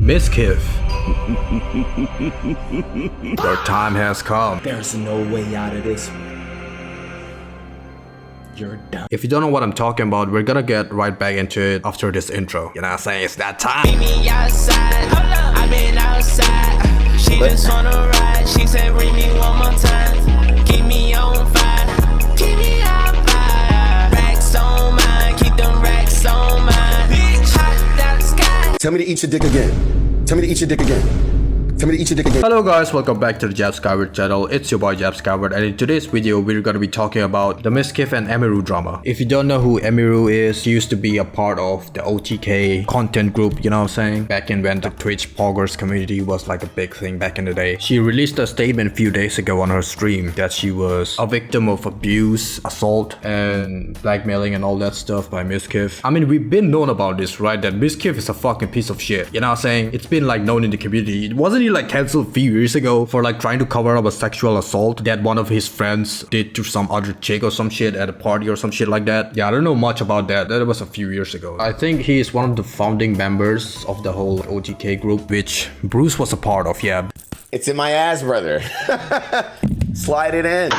Mizkif, your time has come. There's no way out of this. You're done. If you don't know what I'm talking about, we're gonna get right back into it after this intro. You know what I'm saying? It's that time. Meet me outside. I've been outside. She just wanna ride. She said, bring me one more time. Keep me on fire. Keep me on fire. Racks on mine. Keep them racks on mine. Bitch, hot down the sky. Tell me to eat your dick again. Tell me to eat your dick again. Tell me to eat your dick again. Hello guys, welcome back to the JeffSkyward channel. It's your boy JeffSkyward, and in today's video we're gonna be talking about the Mizkif and Emiru drama. If you don't know who Emiru is, she used to be a part of the OTK content group, you know what I'm saying? Back in when the Twitch poggers community was like a big thing back in the day. She released a statement a few days ago on her stream that she was a victim of abuse, assault, and blackmailing and all that stuff by Mizkif. I mean, we've been known about this, right? That Mizkif is a fucking piece of shit. You know what I'm saying? It's been like known in the community. It wasn't like cancelled a few years ago for like trying to cover up a sexual assault that one of his friends did to some other chick or some shit at a party or some shit like that. Yeah, I don't know much about that. That was a few years ago. I think he is one of the founding members of the whole OTK group, which Bruce was a part of. Yeah, It's in my ass, brother. Slide it in.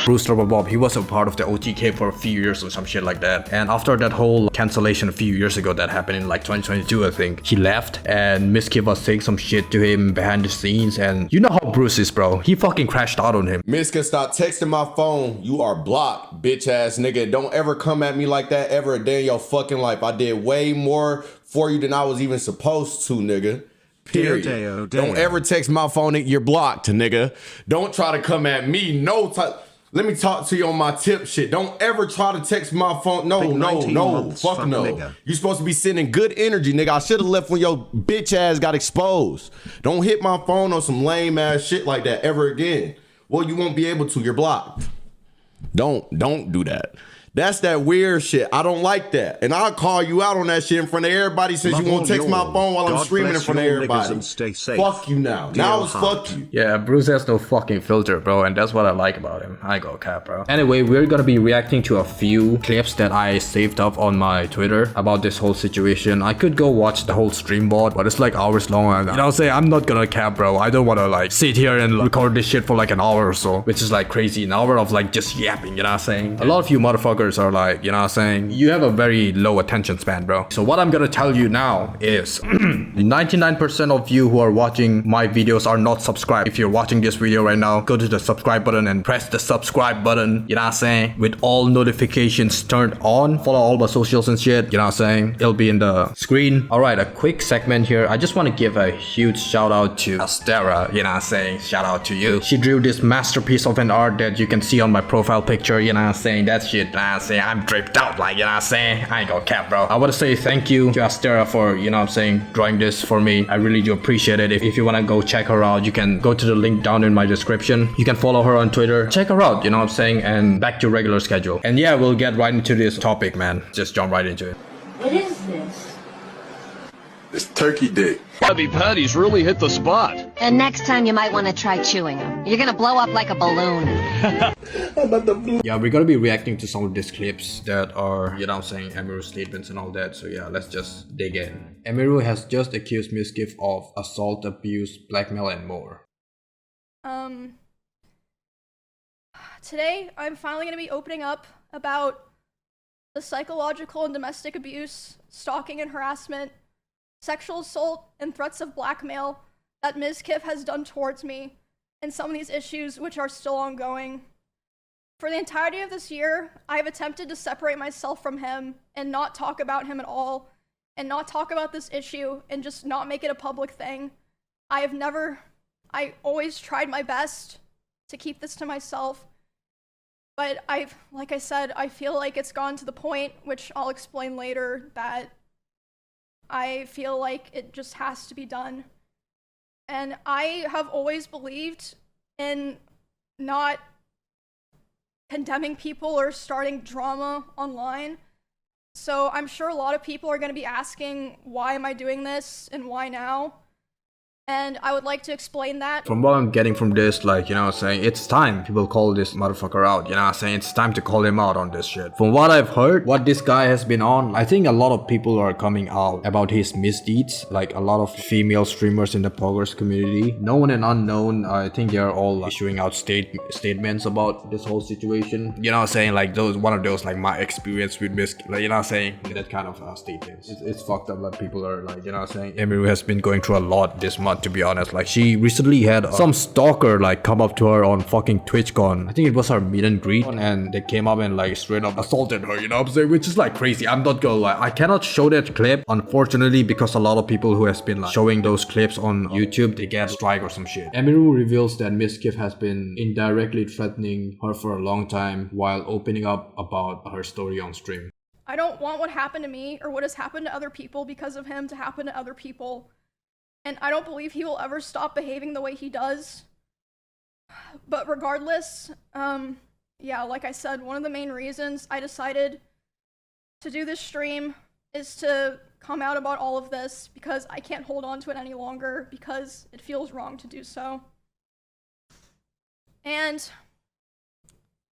Bruce Bob, he was a part of the OTK for a few years or some shit like that. And after that whole cancellation a few years ago that happened in like 2022, I think, he left and Mizkif was saying some shit to him behind the scenes. And you know how Bruce is, bro. He fucking crashed out on him. Mizkif, stop texting my phone. You are blocked, bitch ass nigga. Don't ever come at me like that ever a day in your fucking life. I did way more for you than I was even supposed to, nigga. Period. Don't ever text my phone. You're blocked, nigga. Don't try to come at me. No time. Let me talk to you on my tip shit. Don't ever try to text my phone. No. Fuck no. Nigga. You supposed to be sending good energy, nigga. I should have left when your bitch ass got exposed. Don't hit my phone on some lame ass shit like that ever again. Well, you won't be able to. You're blocked. Don't do that. That's that weird shit. I don't like that. And I'll call you out on that shit in front of everybody since you won't text my phone while I'm streaming in front of everybody. Stay safe. Fuck you now. Now it's fuck you. Yeah, Bruce has no fucking filter, bro, and that's what I like about him. I ain't gonna cap, bro. Anyway, we're gonna be reacting to a few clips that I saved up on my Twitter about this whole situation. I could go watch the whole stream bot, but it's like hours long, and you know what I'm saying? I'm not gonna cap, bro. I don't wanna like sit here and record this shit for like an hour or so, which is like crazy. An hour of like just yapping, you know what I'm saying? A lot of you motherfuckers are like, you know what I'm saying? You have a very low attention span, bro. So what I'm gonna tell you now is 99% of you who are watching my videos are not subscribed. If you're watching this video right now, go to the subscribe button and press the subscribe button, you know what I'm saying? With all notifications turned on. Follow all my socials and shit, you know what I'm saying? It'll be in the screen. All right, a quick segment here. I just want to give a huge shout out to Astera, you know what I'm saying? Shout out to you. She drew this masterpiece of an art that you can see on my profile picture, you know what I'm saying? That shit, you know what I'm saying? I'm dripped out, like, you know what I'm saying? I ain't gonna cap, bro. I want to say thank you to Astera for, you know what I'm saying, drawing this for me. I really do appreciate it. If you want to go check her out, you can go to the link down in my description. You can follow her on Twitter. Check her out, you know what I'm saying? And back to regular schedule. And yeah, we'll get right into this topic, man. Just jump right into it. What is this? It's turkey dick. Krabby Patties really hit the spot. And next time you might want to try chewing them. You're gonna blow up like a balloon. Yeah, we're gonna be reacting to some of these clips that are, you know what I'm saying, Emiru statements and all that. So yeah, let's just dig in. Emiru has just accused Mizkif of assault, abuse, blackmail, and more. Today I'm finally gonna be opening up about the psychological and domestic abuse, stalking and harassment, sexual assault, and threats of blackmail that Mizkif has done towards me, and some of these issues which are still ongoing. For the entirety of this year, I have attempted to separate myself from him and not talk about him at all, and not talk about this issue, and just not make it a public thing. I always tried my best to keep this to myself, but like I said, I feel like it's gone to the point, which I'll explain later, that I feel like it just has to be done. And I have always believed in not condemning people or starting drama online. So I'm sure a lot of people are going to be asking, why am I doing this and why now? And I would like to explain that. From what I'm getting from this, like, you know what I'm saying, it's time people call this motherfucker out, you know what I'm saying, it's time to call him out on this shit. From what I've heard, what this guy has been on, I think a lot of people are coming out about his misdeeds, like a lot of female streamers in the poggers community. Known and unknown, I think they're all issuing out statements about this whole situation. You know what I'm saying, like one of those, like my experience with Mizkif, like, you know what I'm saying, that kind of statements. It's fucked up that people are like, you know what I'm saying, Emiru has been going through a lot this month, to be honest. Like, she recently had some stalker like come up to her on fucking TwitchCon. I think it was her meet and greet, and they came up and like straight up assaulted her, you know what I'm saying, which is like crazy. I'm not gonna lie, I cannot show that clip unfortunately, because a lot of people who has been like showing those clips on YouTube, they get strike or some shit. Emiru reveals that Mizkif has been indirectly threatening her for a long time while opening up about her story on stream. I don't want what happened to me or what has happened to other people because of him to happen to other people. And I don't believe he will ever stop behaving the way he does. But regardless, yeah, like I said, one of the main reasons I decided to do this stream is to come out about all of this because I can't hold on to it any longer because it feels wrong to do so. And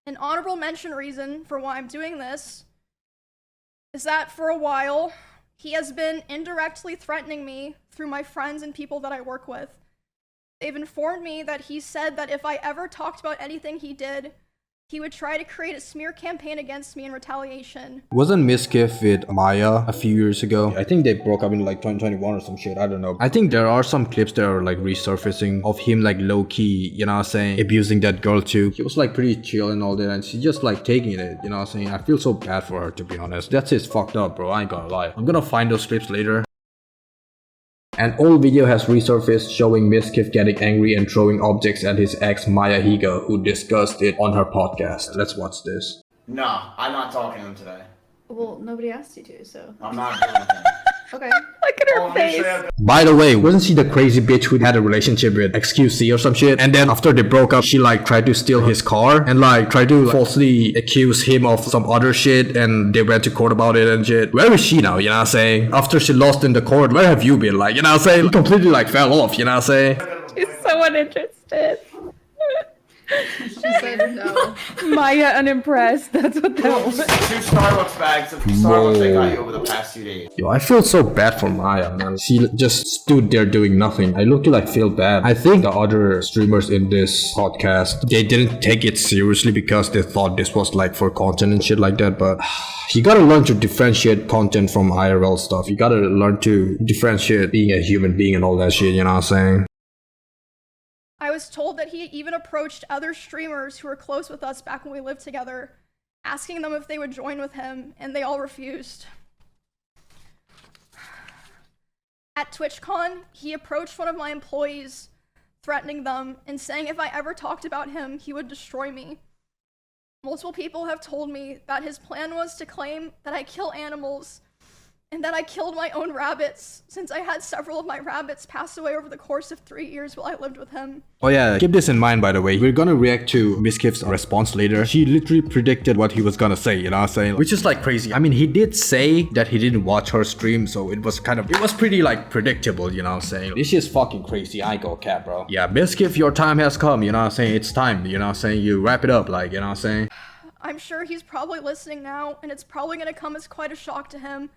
an honorable mention reason for why I'm doing this is that for a while, he has been indirectly threatening me through my friends and people that I work with. They've informed me that he said that if I ever talked about anything he did, he would try to create a smear campaign against me in retaliation. Wasn't Mizkif with Maya a few years ago? I think they broke up in like 2021 or some shit, I don't know. I think there are some clips that are like resurfacing of him like low-key, you know what I'm saying, abusing that girl too. He was like pretty chill and all that, and she's just like taking it, you know what I'm saying. I feel so bad for her, to be honest. That's just fucked up, bro, I ain't gonna lie. I'm gonna find those clips later. An old video has resurfaced showing Mizkif getting angry and throwing objects at his ex Maya Higa, who discussed it on her podcast. Let's watch this. No, I'm not talking to him today. Well, nobody asked you to, so. I'm not doing anything. Okay. Look at her face. By the way, wasn't she the crazy bitch who had a relationship with XQC or some shit? And then after they broke up, she like tried to steal his car and like tried to falsely accuse him of some other shit, and they went to court about it and shit. Where is she now, you know what I'm saying? After she lost in the court, where have you been? Like, you know what I'm saying? He completely like fell off, you know what I'm saying? She's so uninterested. She said no. Maya unimpressed. That's what that was. 2 Starbucks bags of Starbucks they got you over the past 2 days. Yo, I feel so bad for Maya, man. She just stood there doing nothing. I look to like feel bad. I think the other streamers in this podcast, they didn't take it seriously because they thought this was like for content and shit like that, but you gotta learn to differentiate content from IRL stuff. You gotta learn to differentiate being a human being and all that shit, you know what I'm saying? I was told that he even approached other streamers who were close with us back when we lived together, asking them if they would join with him, and they all refused. At TwitchCon, he approached one of my employees, threatening them and saying if I ever talked about him, he would destroy me. Multiple people have told me that his plan was to claim that I kill animals and that I killed my own rabbits, since I had several of my rabbits pass away over the course of 3 years while I lived with him. Oh yeah, keep this in mind, by the way. We're gonna react to Mizkif's response later. She literally predicted what he was gonna say, you know what I'm saying? Which is like crazy. I mean, he did say that he didn't watch her stream, so it was pretty like predictable, you know what I'm saying? This is fucking crazy. I go cap, bro. Yeah, Mizkif, your time has come, you know what I'm saying? It's time, you know what I'm saying? You wrap it up, like, you know what I'm saying? I'm sure he's probably listening now, and it's probably gonna come as quite a shock to him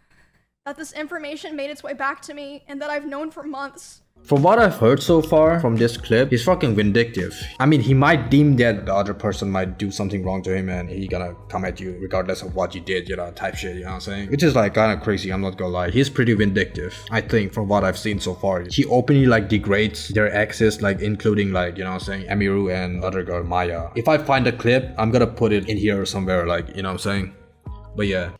that this information made its way back to me and that I've known for months. From what I've heard so far from this clip, he's fucking vindictive. I mean, he might deem that the other person might do something wrong to him and he gonna come at you regardless of what you did, you know, type shit, you know what I'm saying? Which is like kind of crazy, I'm not gonna lie. He's pretty vindictive, I think, from what I've seen so far. He openly like degrades their exes, like including like, you know what I'm saying, Emiru and other girl, Maya. If I find a clip, I'm gonna put it in here somewhere, like, you know what I'm saying? But yeah.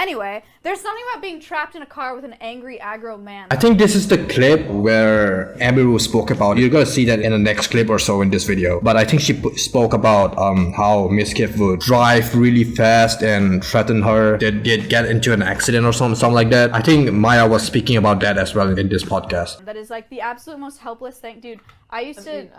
Anyway, there's something about being trapped in a car with an angry, aggro man. I think this is the clip where Emiru spoke about. You're gonna see that in the next clip or so in this video. But I think she spoke about how Mizkif would drive really fast and threaten her. They'd get into an accident or something like that. I think Maya was speaking about that as well in this podcast. That is like the absolute most helpless thing. Dude, I did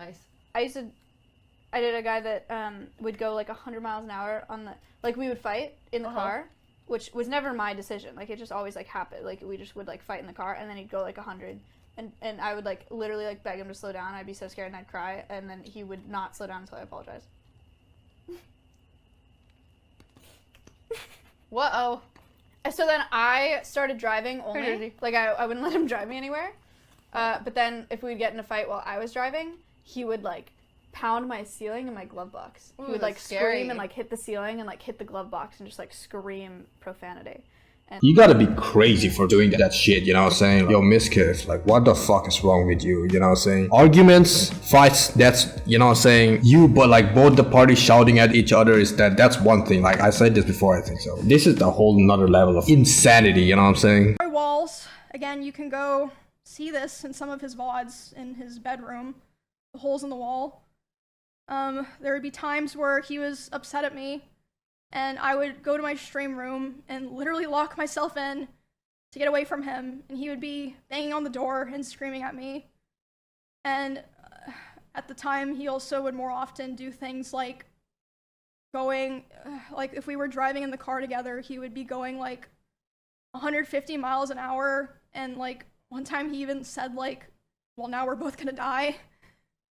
a guy that would go like 100 miles an hour on the, like we would fight in the car. which was never my decision. Like, it just always, like, happened. Like, we just would, like, fight in the car, and then he'd go, like, 100. And I would, like, literally, like, beg him to slow down. I'd be so scared, and I'd cry, and then he would not slow down until I apologized. Whoa. So then I started driving only. Like, I wouldn't let him drive me anywhere. But then if we'd get in a fight while I was driving, he would, like, pound my ceiling in my glove box. He would, like, scream and, like, hit the ceiling and, like, hit the glove box and just, like, scream profanity. And you gotta be crazy for doing that shit, you know what I'm saying? Yo, Mizkif, like, what the fuck is wrong with you, you know what I'm saying? Arguments, fights, that's, you know what I'm saying? But like, both the parties shouting at each other that's one thing. Like, I said this before, I think so. This is the whole nother level of insanity, you know what I'm saying? Walls, again, you can go see this in some of his VODs in his bedroom. The holes in the wall. There would be times where he was upset at me, and I would go to my stream room and literally lock myself in to get away from him, and he would be banging on the door and screaming at me. And at the time, he also would more often do things like going, like if we were driving in the car together, he would be going like 150 miles an hour, and like one time he even said like, well, now we're both gonna die.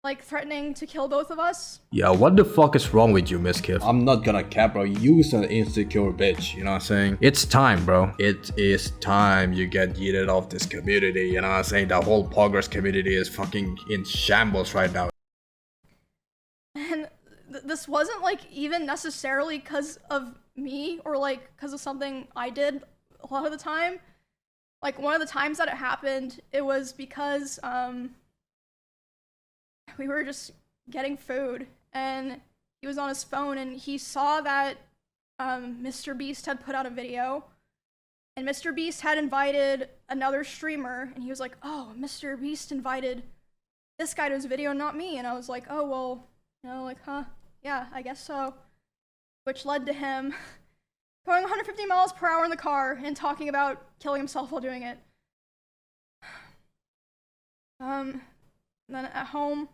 Like, threatening to kill both of us. Yeah, what the fuck is wrong with you, Mizkif? I'm not gonna cap, bro. You's an insecure bitch, you know what I'm saying? It's time, bro. It is time you get yeeted off this community, you know what I'm saying? The whole Poggers community is fucking in shambles right now. And this wasn't, like, even necessarily because of me or, like, because of something I did a lot of the time. Like, one of the times that it happened, it was because, we were just getting food, and he was on his phone, and he saw that Mr. Beast had put out a video, and Mr. Beast had invited another streamer, and he was like, oh, Mr. Beast invited this guy to his video, not me. And I was like, oh, well, you know, like, huh, yeah, I guess so. Which led to him going 150 miles per hour in the car and talking about killing himself while doing it. Then at home,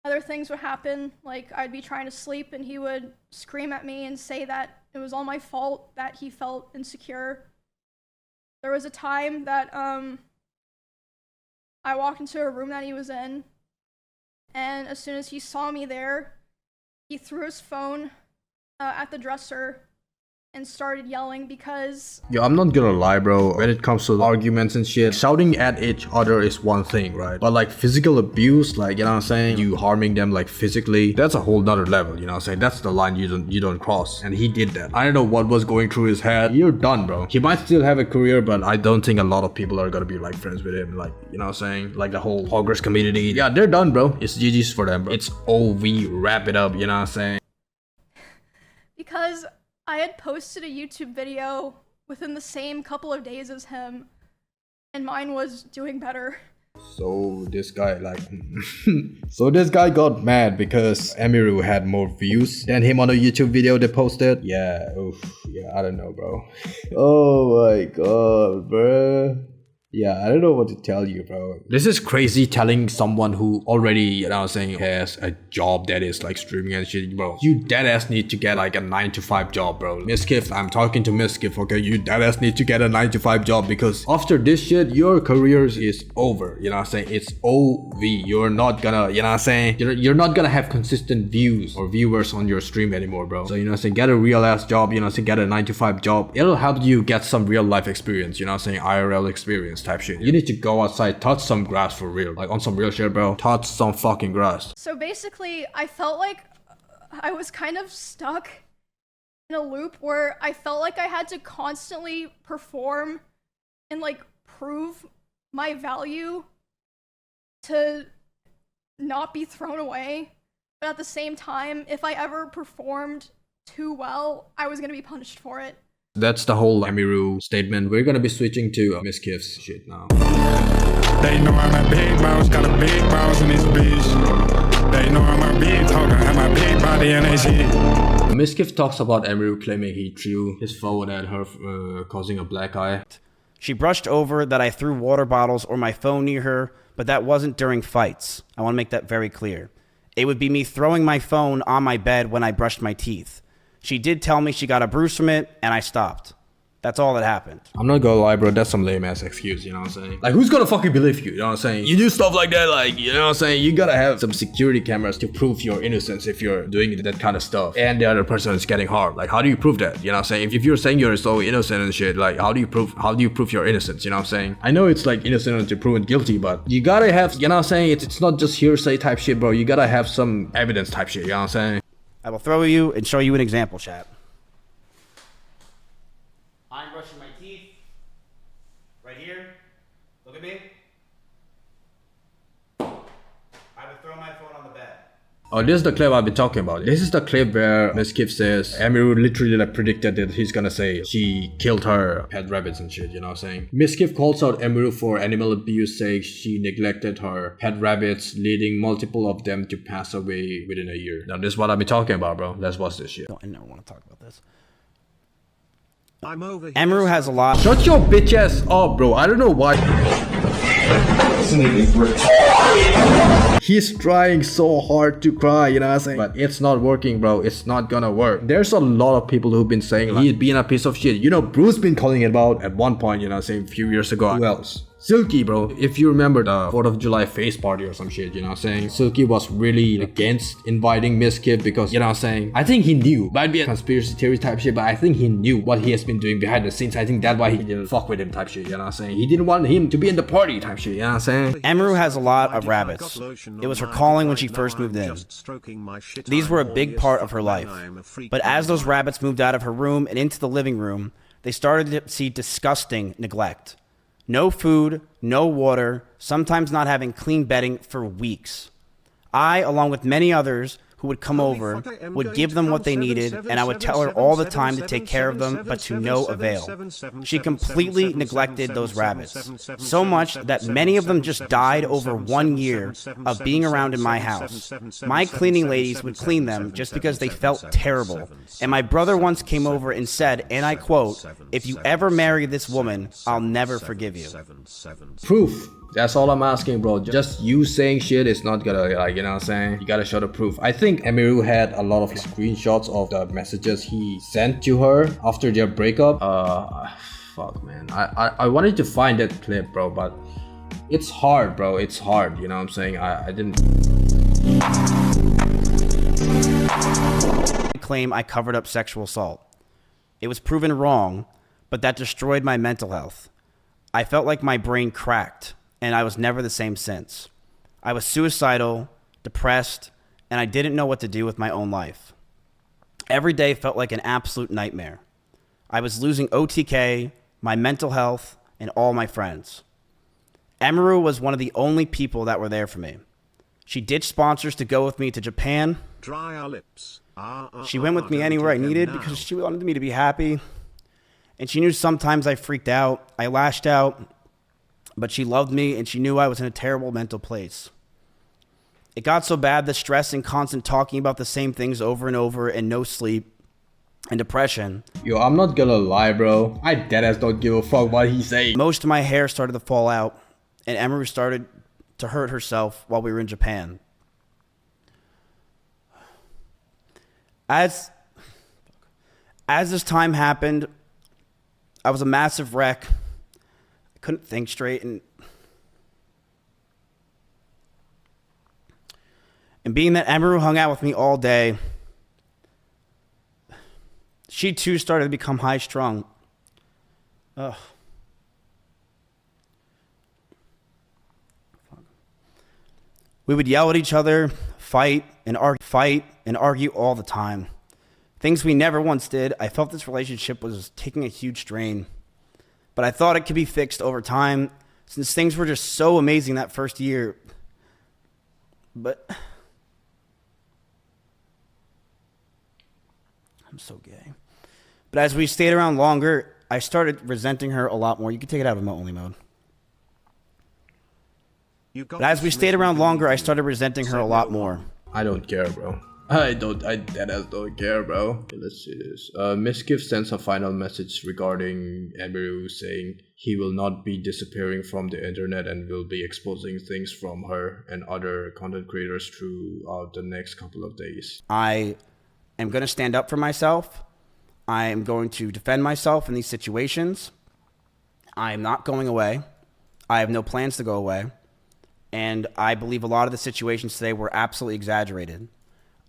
other things would happen, like I'd be trying to sleep and he would scream at me and say that it was all my fault that he felt insecure. There was a time that I walked into a room that he was in, and as soon as he saw me there, he threw his phone at the dresser and started yelling because... Yo, I'm not gonna lie, bro. When it comes to arguments and shit, shouting at each other is one thing, right? But like physical abuse, like, you know what I'm saying? You harming them like physically, that's a whole nother level, you know what I'm saying? That's the line you don't cross. And he did that. I don't know what was going through his head. You're done, bro. He might still have a career, but I don't think a lot of people are gonna be like friends with him. Like, you know what I'm saying? Like the whole Poggers community. Yeah, they're done, bro. It's GG's for them, bro. It's OV, wrap it up, you know what I'm saying? Because I had posted a YouTube video within the same couple of days as him, and mine was doing better. So this guy got mad because Emiru had more views than him on a YouTube video they posted. Yeah, oof, yeah, I don't know, bro. Oh my god, bro. Yeah, I don't know what to tell you, bro. This is crazy telling someone who already, you know what I'm saying, has a job that is like streaming and shit, bro. You deadass need to get like a 9-to-5 job, bro. Mizkif, I'm talking to Mizkif, okay? You deadass need to get a 9-to-5 job because after this shit, your career is over, you know what I'm saying? It's OV. You're not gonna, you know what I'm saying? You're not gonna have consistent views or viewers on your stream anymore, bro. So, you know what I'm saying? Get a real ass job, you know what I'm saying? Get a 9-to-5 job. It'll help you get some real life experience, you know what I'm saying? IRL experience type shit. You need to go outside, touch some grass for real. Like on some real shit, bro. Touch some fucking grass. So basically, I felt like I was kind of stuck in a loop where I felt like I had to constantly perform and like prove my value to not be thrown away. But at the same time, if I ever performed too well, I was gonna be punished for it. That's the whole Emiru statement. We're gonna be switching to Mizkif's shit now. They know I'm a big boss, got a big boss in this bitch. They know I'm a big talker, have my big body and they shit. Mizkif talks about Emiru claiming he threw his phone at her, causing a black eye. She brushed over that I threw water bottles or my phone near her, but that wasn't during fights. I want to make that very clear. It would be me throwing my phone on my bed when I brushed my teeth. She did tell me she got a bruise from it, and I stopped. That's all that happened. I'm not gonna lie, bro. That's some lame ass excuse, you know what I'm saying? Like, who's gonna fucking believe you? You know what I'm saying? You do stuff like that, like, you know what I'm saying? You gotta have some security cameras to prove your innocence if you're doing that kind of stuff. And the other person is getting harmed. Like, how do you prove that? You know what I'm saying? If you're saying you're so innocent and shit, like, how do you prove your innocence? You know what I'm saying? I know it's like innocent until proven guilty, but you gotta have, you know what I'm saying? It's not just hearsay type shit, bro. You gotta have some evidence type shit, you know what I'm saying? I will throw you and show you an example, chat. I'm brushing my teeth. Right here. Look at me. I would throw my phone on the bed. Oh, this is the clip I've been talking about. This is the clip where Mizkif says Emiru literally like predicted that he's gonna say she killed her pet rabbits and shit, you know what I'm saying? Mizkif calls out Emiru for animal abuse, saying she neglected her pet rabbits, leading multiple of them to pass away within a year. Now, this is what I've been talking about, bro. Let's watch this shit. I never want to talk about this. Emiru has a lot. Shut your bitch ass up, bro. I don't know why. He's trying so hard to cry, you know what I'm saying? But it's not working, bro. It's not gonna work. There's a lot of people who've been saying like, he's being a piece of shit. You know, Bruce been calling it about at one point, you know what I'm saying, a few years ago. Who else? Silky, bro. If you remember the 4th of July face party or some shit, you know what I'm saying? Silky was really against inviting Mizkif because, you know what I'm saying? I think he knew. Might be a conspiracy theory type shit, but I think he knew what he has been doing behind the scenes. I think that's why he didn't fuck with him type shit, you know what I'm saying? He didn't want him to be in the party type shit, you know what I'm saying? Emiru has a lot of rabbits. It was her calling when she first moved in. These were a big part of her life. But as those rabbits moved out of her room and into the living room, they started to see disgusting neglect. No food, no water, sometimes not having clean bedding for weeks. I, along with many others who would come over, would give them what they needed, and I would tell her all the time to take care of them, but to no avail. She completely neglected those rabbits, so much that many of them just died over 1 year of being around in my house. My cleaning ladies would clean them just because they felt terrible, and my brother once came over and said, and I quote, "If you ever marry this woman, I'll never forgive you." Proof. That's all I'm asking, bro. Just you saying shit is not gonna, like, you know what I'm saying? You gotta show the proof. I think Emiru had a lot of screenshots of the messages he sent to her after their breakup. Fuck, man. I wanted to find that clip, bro, but it's hard, bro. It's hard, you know what I'm saying? I didn't... Claim I covered up sexual assault. It was proven wrong, but that destroyed my mental health. I felt like my brain cracked, and I was never the same since. I was suicidal, depressed, and I didn't know what to do with my own life. Every day felt like an absolute nightmare. I was losing OTK, my mental health, and all my friends. Emiru was one of the only people that were there for me. She ditched sponsors to go with me to Japan. Dry our lips. She went with me anywhere I needed because she wanted me to be happy. And she knew sometimes I freaked out, I lashed out, but she loved me and she knew I was in a terrible mental place. It got so bad that stress and constant talking about the same things over and over and no sleep and depression. Yo, I'm not gonna lie, bro. I deadass don't give a fuck what he say. Most of my hair started to fall out and Emiru started to hurt herself while we were in Japan. As this time happened, I was a massive wreck. I couldn't think straight, and being that Emiru hung out with me all day, she too started to become high-strung. Ugh. We would yell at each other, fight and argue all the time. Things we never once did. I felt this relationship was taking a huge strain. But I thought it could be fixed over time since things were just so amazing that first year. But I'm so gay. But as we stayed around longer, I started resenting her a lot more. You can take it out of only mode. But as we stayed around longer, I started resenting her a lot more. I don't care, bro. I deadass don't care, bro. Okay, let's see this. Mizkif sends a final message regarding Emiru, saying he will not be disappearing from the internet and will be exposing things from her and other content creators throughout the next couple of days. I am going to stand up for myself. I am going to defend myself in these situations. I am not going away. I have no plans to go away. And I believe a lot of the situations today were absolutely exaggerated.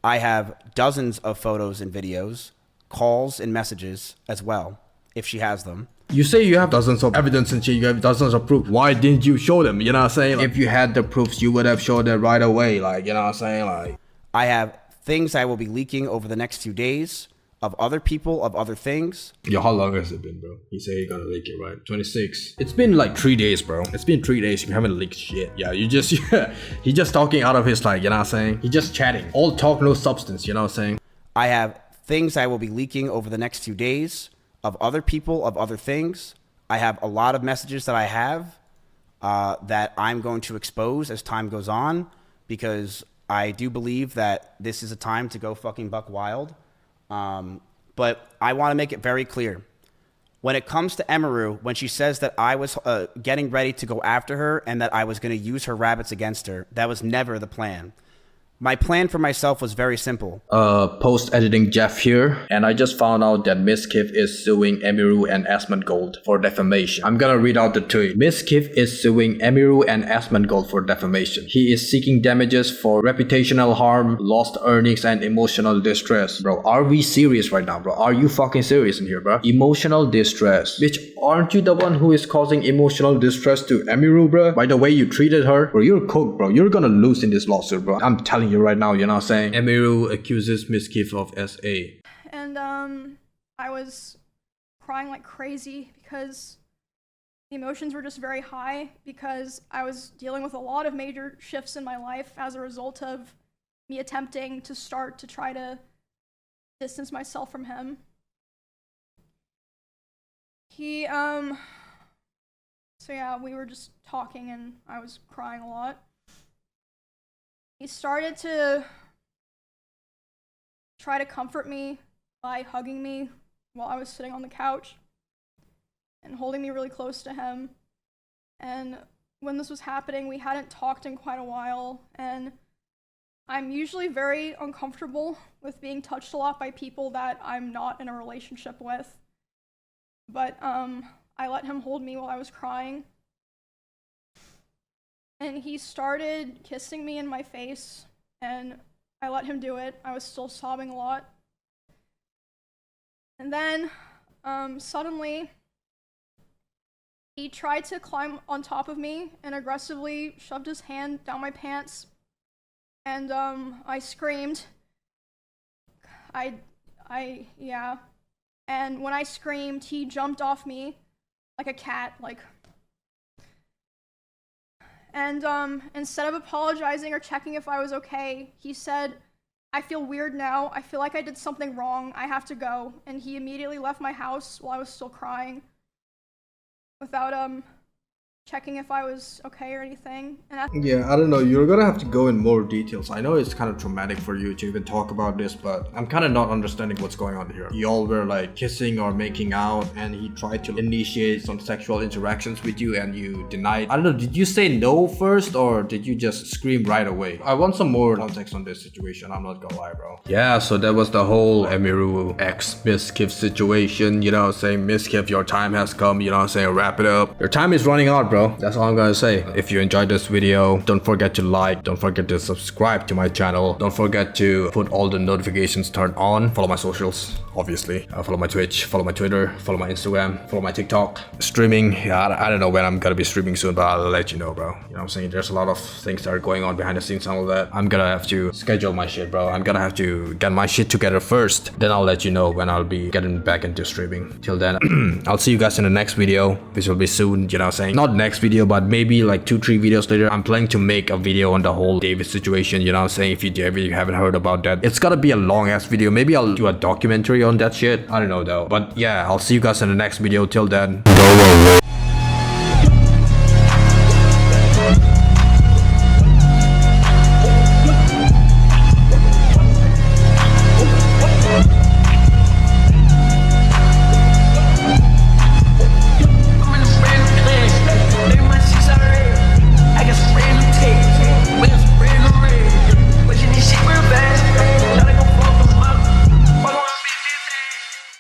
I have dozens of photos and videos, calls and messages as well, if she has them. You say you have dozens of evidence and shit, you have dozens of proof. Why didn't you show them? You know what I'm saying? Like, if you had the proofs, you would have showed them right away. Like, you know what I'm saying? Like, I have things I will be leaking over the next few days of other people, of other things. Yo, how long has it been, bro? He said he's gonna leak it, right? 26. It's been like 3 days, bro. It's been 3 days. You haven't leaked shit. Yeah, you just, he's just talking out of his, like, you know what I'm saying? He's just chatting. All talk, no substance, you know what I'm saying? I have things I will be leaking over the next few days of other people, of other things. I have a lot of messages that I have that I'm going to expose as time goes on, because I do believe that this is a time to go fucking buck wild. But I want to make it very clear. When it comes to Emiru, when she says that I was getting ready to go after her and that I was going to use her rabbits against her, that was never the plan. My plan for myself was very simple. Post-editing Jeff here, and I just found out that Mizkif is suing Emiru and Asmongold for defamation. I'm gonna read out the tweet. Mizkif is suing Emiru and Asmongold for defamation. He is seeking damages for reputational harm, lost earnings, and emotional distress. Bro, are we serious right now, bro? Are you fucking serious in here, bro? Emotional distress. Bitch, aren't you the one who is causing emotional distress to Emiru, bro? By the way you treated her? Bro, you're cooked, bro. You're gonna lose in this lawsuit, bro. I'm telling you right now, you know what I'm saying? Emiru accuses Mizkif of SA. And I was crying like crazy because the emotions were just very high, because I was dealing with a lot of major shifts in my life as a result of me attempting to start to try to distance myself from him. So yeah, we were just talking and I was crying a lot. He started to try to comfort me by hugging me while I was sitting on the couch and holding me really close to him. And when this was happening, we hadn't talked in quite a while, and I'm usually very uncomfortable with being touched a lot by people that I'm not in a relationship with. But I let him hold me while I was crying. And he started kissing me in my face, and I let him do it. I was still sobbing a lot. And then, suddenly, he tried to climb on top of me and aggressively shoved his hand down my pants. And, I screamed. Yeah. And when I screamed, he jumped off me like a cat, like. And instead of apologizing or checking if I was okay, he said, "I feel weird now. I feel like I did something wrong. I have to go." And he immediately left my house while I was still crying, without checking if I was okay or anything. And yeah, I don't know, you're gonna have to go in more details. I know it's kind of traumatic for you to even talk about this, but I'm kind of not understanding what's going on here. Y'all were like kissing or making out, and he tried to initiate some sexual interactions with you and you denied. I don't know, did you say no first or did you just scream right away? I want some more context on this situation, I'm not gonna lie, bro. Yeah, so that was the whole Emiru x Mizkif situation, you know what I'm saying? Mizkif, your time has come, you know what I'm saying? Wrap it up. Your time is running out, bro. That's all I'm gonna say. If you enjoyed this video, don't forget to like, don't forget to subscribe to my channel, don't forget to put all the notifications turned on. Follow my socials, obviously. Follow my Twitch, follow my Twitter, follow my Instagram, follow my TikTok. Streaming, yeah, I don't know when I'm gonna be streaming soon, but I'll let you know, bro. You know what I'm saying? There's a lot of things that are going on behind the scenes and all that. I'm gonna have to schedule my shit, bro. I'm gonna have to get my shit together first. Then I'll let you know when I'll be getting back into streaming. Till then, I'll see you guys in the next video, which will be soon, you know what I'm saying? Not next video, but maybe like 2-3 videos later. I'm planning to make a video on the whole David situation, you know what I'm saying? If you haven't heard about that, it's gotta be a long ass video. Maybe I'll do a documentary on that shit. I don't know though. But yeah, I'll see you guys in the next video. Till then, go away.